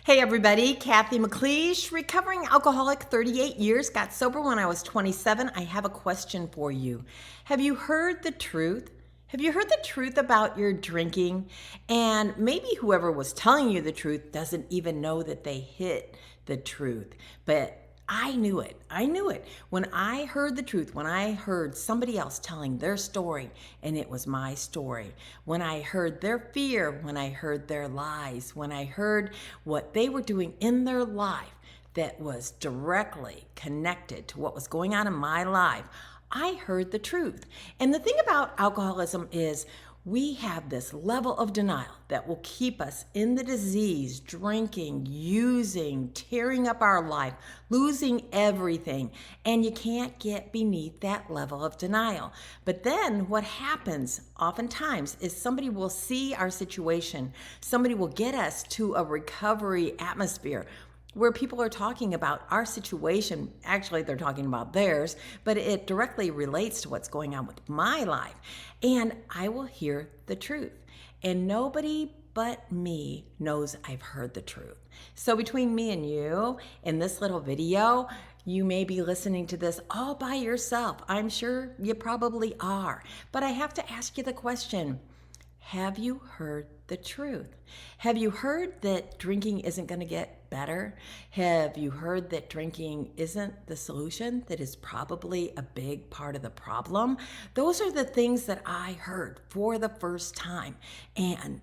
Hey everybody, Cathy McLeish, recovering alcoholic, 38 years, got sober when I was 27. I have a question for you. Have you heard the truth? Have you heard the truth about your drinking? And maybe whoever was telling you the truth doesn't even know that they hit the truth. But I knew it. I knew it. When I heard the truth, when I heard somebody else telling their story and it was my story, when I heard their fear, when I heard their lies, when I heard what they were doing in their life that was directly connected to what was going on in my life, I heard the truth. And the thing about alcoholism is we have this level of denial that will keep us in the disease, drinking, using, tearing up our life, losing everything. And you can't get beneath that level of denial. But then what happens oftentimes is somebody will see our situation. Somebody will get us to a recovery atmosphere where people are talking about our situation. Actually, they're talking about theirs, but it directly relates to what's going on with my life. And I will hear the truth. And nobody but me knows I've heard the truth. So between me and you in this little video, you may be listening to this all by yourself. I'm sure you probably are. But I have to ask you the question, have you heard the truth? Have you heard that drinking isn't going to get better? Have you heard that drinking isn't the solution, that is probably a big part of the problem? Those are the things that I heard for the first time, and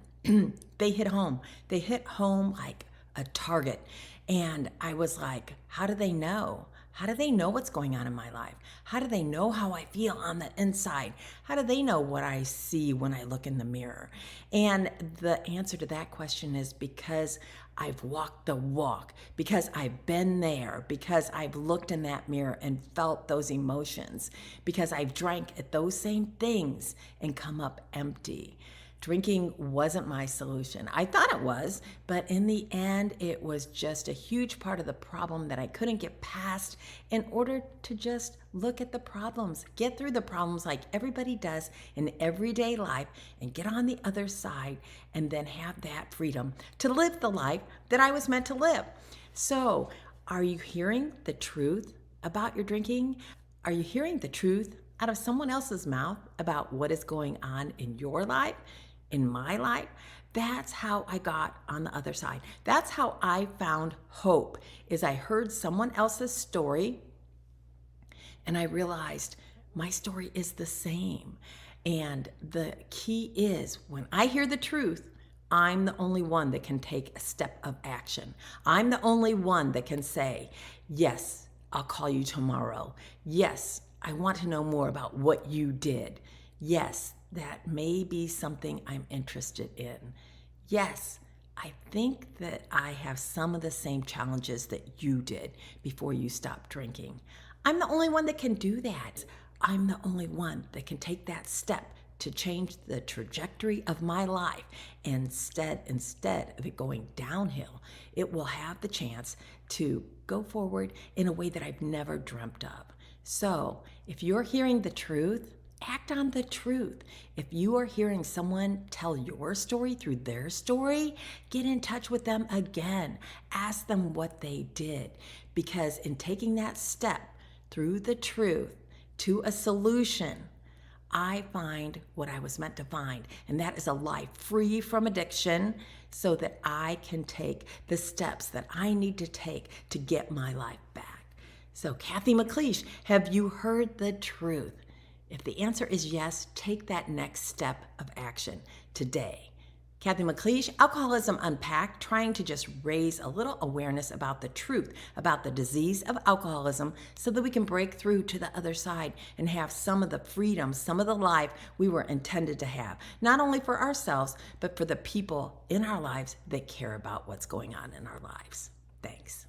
they hit home. They hit home like a target. And I was like, how do they know? How do they know what's going on in my life? How do they know how I feel on the inside? How do they know what I see when I look in the mirror? And the answer to that question is because I've walked the walk, because I've been there, because I've looked in that mirror and felt those emotions, because I've drank at those same things and come up empty. Drinking wasn't my solution. I thought it was, but in the end, it was just a huge part of the problem that I couldn't get past in order to just look at the problems, get through the problems like everybody does in everyday life, and get on the other side and then have that freedom to live the life that I was meant to live. So, are you hearing the truth about your drinking? Are you hearing the truth out of someone else's mouth about what is going on in your life? In my life? That's how I got on the other side. That's how I found hope, is I heard someone else's story and I realized my story is the same. And the key is when I hear the truth, I'm the only one that can take a step of action. I'm the only one that can say, yes, I'll call you tomorrow. Yes, I want to know more about what you did. Yes, that may be something I'm interested in. Yes, I think that I have some of the same challenges that you did before you stopped drinking. I'm the only one that can do that. I'm the only one that can take that step to change the trajectory of my life. Instead of it going downhill, it will have the chance to go forward in a way that I've never dreamt of. So if you're hearing the truth, act on the truth. If you are hearing someone tell your story through their story, get in touch with them again. Ask them what they did. Because in taking that step through the truth to a solution, I find what I was meant to find. And that is a life free from addiction so that I can take the steps that I need to take to get my life back. So, Cathy McLeish, have you heard the truth? If the answer is yes, take that next step of action today. Cathy McLeish, Alcoholism Unpacked, trying to just raise a little awareness about the truth about the disease of alcoholism so that we can break through to the other side and have some of the freedom, some of the life we were intended to have, not only for ourselves, but for the people in our lives that care about what's going on in our lives. Thanks.